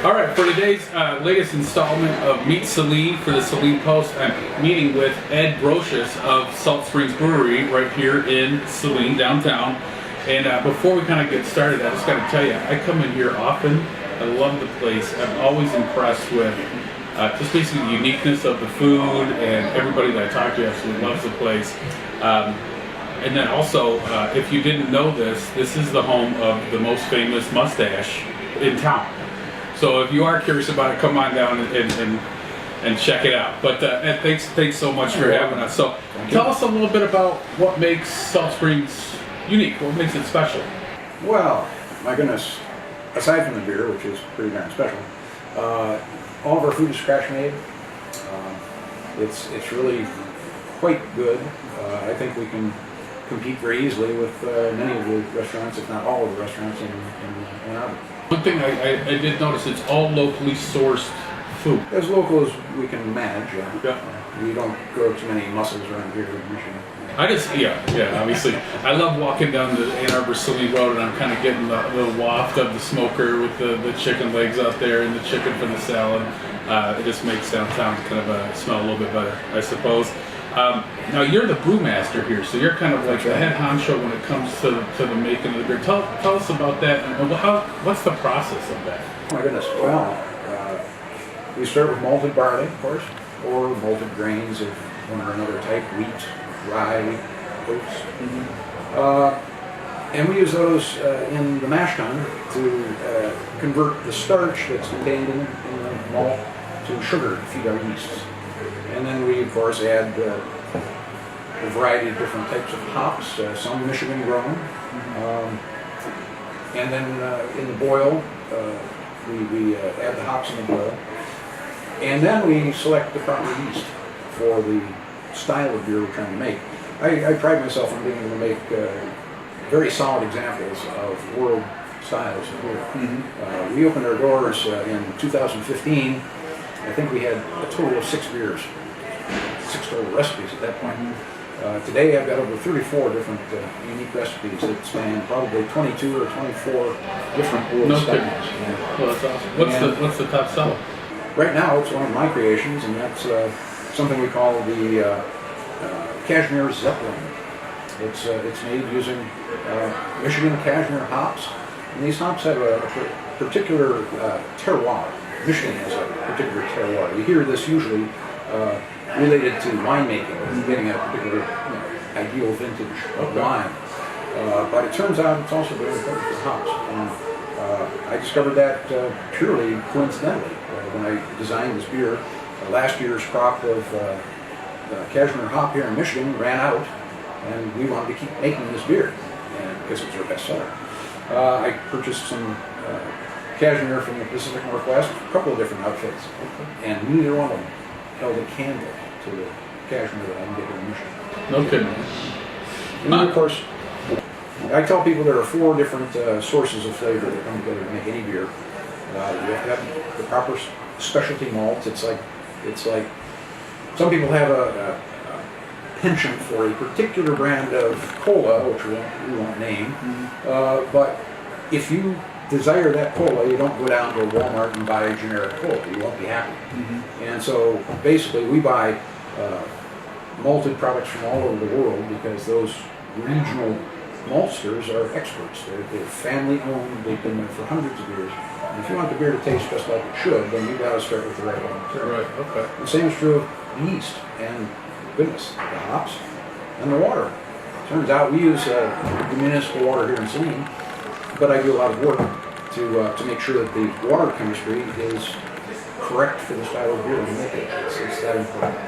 All right, for today's latest installment of Meet Saline for the Saline Post, I'm meeting with Ed Brosius of Salt Springs Brewery right here in Saline, downtown. And before we kind of get started, I just got to tell you, I come in here often. I love the place. I'm always impressed with just basically the uniqueness of the food, and everybody that I talk to absolutely loves the place. And then also, if you didn't know this is the home of the most famous mustache in town. So if you are curious about it, come on down and check it out. But Ed, thanks so much for having us. So tell us a little bit about what makes Salt Springs unique. What makes it special? Well, my goodness, aside from the beer, which is pretty darn special, all of our food is scratch made. It's really quite good. I think we can compete very easily with many of the restaurants, if not all of the restaurants in Ann Arbor. One thing I did notice, it's all locally sourced food. As local as we can manage, Yeah. We don't grow too many mussels around here in Michigan. Yeah, obviously. I love walking down the Ann Arbor Saline Road, and I'm kind of getting the waft of the smoker with the chicken legs out there and the chicken from the salad. It just makes downtown kind of smell a little bit better, I suppose. Now you're the brewmaster here, so you're kind of like the head honcho when it comes to the making of the beer. Tell us about that, and what's the process of that? Oh my goodness, well, we start with malted barley, of course, or malted grains of one or another type, wheat, rye, oats. And we use those in the mash tun to convert the starch that's contained in the malt to sugar to feed our yeasts. And then we, of course, add a variety of different types of hops, some Michigan grown. And then in the boil, we add the hops in the boil. And then we select the proper yeast for the style of beer we're trying to make. I pride myself on being able to make very solid examples of world styles of beer. We opened our doors in 2015. I think we had a total of 6 beers, 6 total recipes at that point. Today I've got over 34 different unique recipes that span probably 22 or 24 different world styles. Yeah. Well, that's awesome. What's the top seller? Right now it's one of my creations, and that's something we call the Cashmere Zeppelin. It's made using Michigan cashmere hops, and these hops have a particular terroir. Michigan has a particular terroir. You hear this usually related to winemaking, getting a particular ideal vintage of wine. But it turns out it's also very important for hops. And I discovered that purely coincidentally when I designed this beer. Last year's crop of cashmere hop here in Michigan ran out, and we wanted to keep making this beer because it was our best seller. I purchased some cashmere from the Pacific Northwest, a couple of different outfits, and neither one of them held a candle to the cashmere that I can get here in Michigan. No kidding. And then, of course, I tell people there are 4 different sources of flavor that come together to make any beer. You have to have the proper specialty malt. It's like some people have a penchant for a particular brand of cola, which we won't name, but if you desire that cola, you don't go down to Walmart and buy a generic cola. You won't be happy. And so basically we buy malted products from all over the world because those regional maltsters are experts. They're family owned. They've been there for hundreds of years. And if you want the beer to taste just like it should, then you've got to start with the right raw material. Right, okay. The same is true of yeast and, goodness, the hops and the water. Turns out we use the municipal water here in Saline, but I do a lot of work to make sure that the water chemistry is correct for the style of beer we make it. It's that important.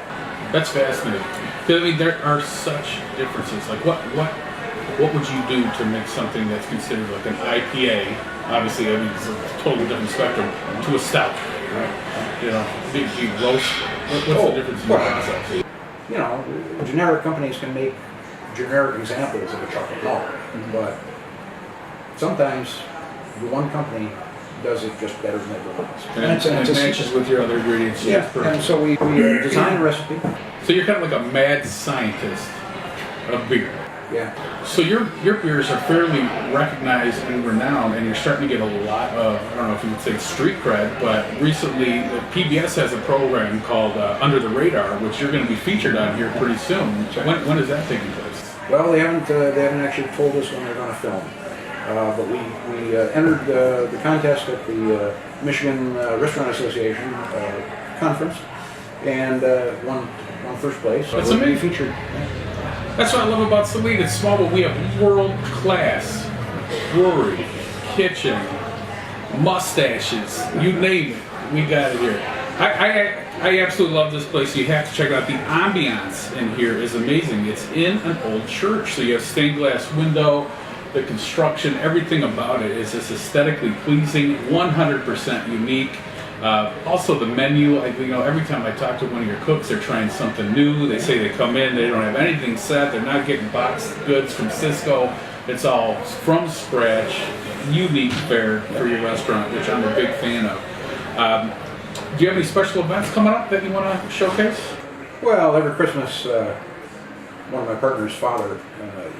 That's fascinating. I mean, there are such differences. Like, what would you do to make something that's considered like an IPA? Obviously, I mean, it's a totally different spectrum to a stout, right? You know, do you roast? What's the difference in the process? You know, generic companies can make generic examples of a chocolate malt, but sometimes the one company does it just better than everyone else. And it matches with your other ingredients. Yeah, and so we design a recipe. So you're kind of like a mad scientist of beer. Yeah. So your beers are fairly recognized and renowned, and you're starting to get a lot of, I don't know if you would say street cred, but recently PBS has a program called Under the Radar, which you're going to be featured on here pretty soon. When is that taking place? Well, they haven't actually told us when they're going to film. But we entered the contest at the Michigan Restaurant Association conference and won first place. That's We'll be amazing. featured. That's what I love about Saline. It's small, but we have world-class brewery, kitchen, mustaches, you name it. We got it here. I absolutely love this place. You have to check it out. The ambiance in here is amazing. It's in an old church, so you have stained glass window. The construction, everything about it is just aesthetically pleasing, 100% unique. Also the menu, every time I talk to one of your cooks, they're trying something new. They say they come in, they don't have anything set, they're not getting boxed goods from Cisco. It's all from scratch, unique fare for your restaurant, which I'm a big fan of. Do you have any special events coming up that you want to showcase? Well, every Christmas, one of my partner's father,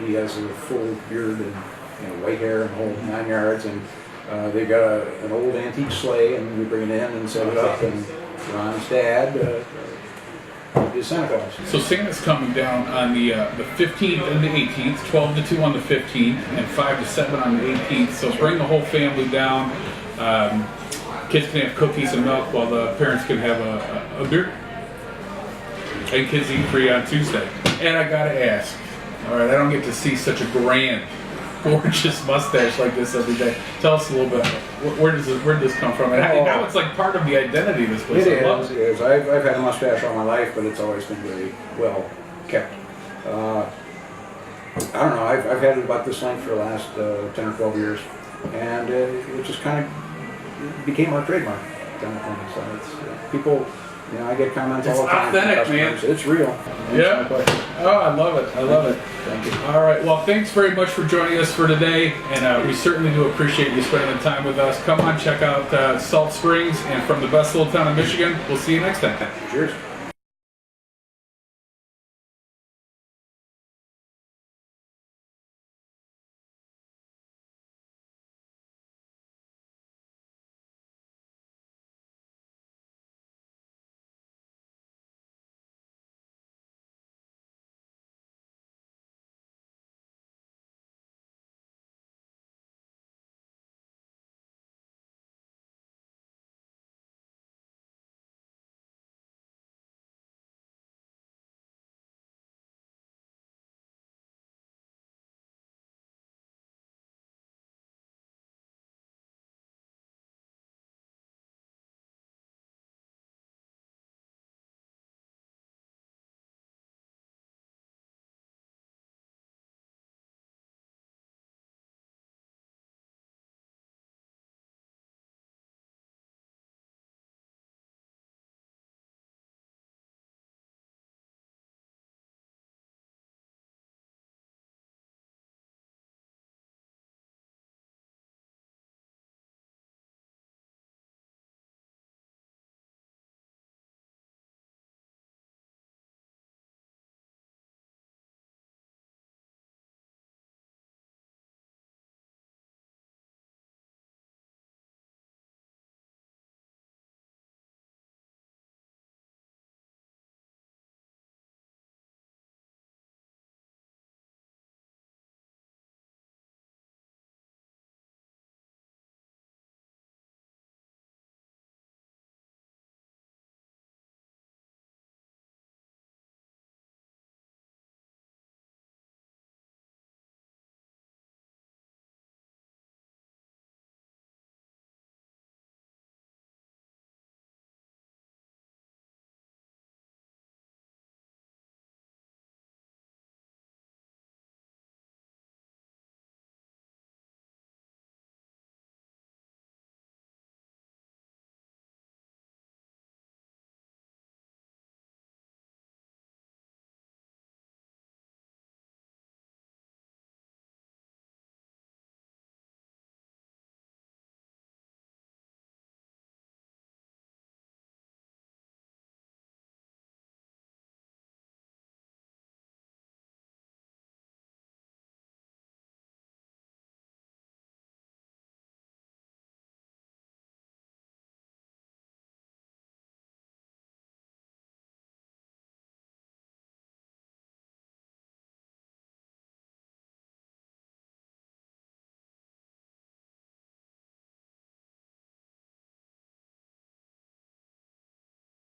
he has a full beard and white hair and the whole 9 yards, and they've got an old antique sleigh, and we bring it in and set it up, and Ron's dad is Santa Claus. So Santa's coming down on the 15th and the 18th, 12 to 2 on the 15th, and 5 to 7 on the 18th. So bring the whole family down. Kids can have cookies and milk while the parents can have a beer. And kids eat free on Tuesday. And I gotta ask, all right, I don't get to see such a grand, gorgeous mustache like this every day. Tell us a little bit, where did this come from? And now it's like part of the identity of this place. It is. I've had a mustache all my life, but it's always been very well kept. I don't know, I've had it about this length for the last 10 or 12 years, and it just kind of became our trademark kind of thing. So it's people. I get comments all the time. It's authentic, man. It's real. Yeah. Oh, I love it. I love it. Thank you. All right. Well, thanks very much for joining us for today, and we certainly do appreciate you spending the time with us. Come on, check out Salt Springs, and from the best little town of Michigan, we'll see you next time. Cheers.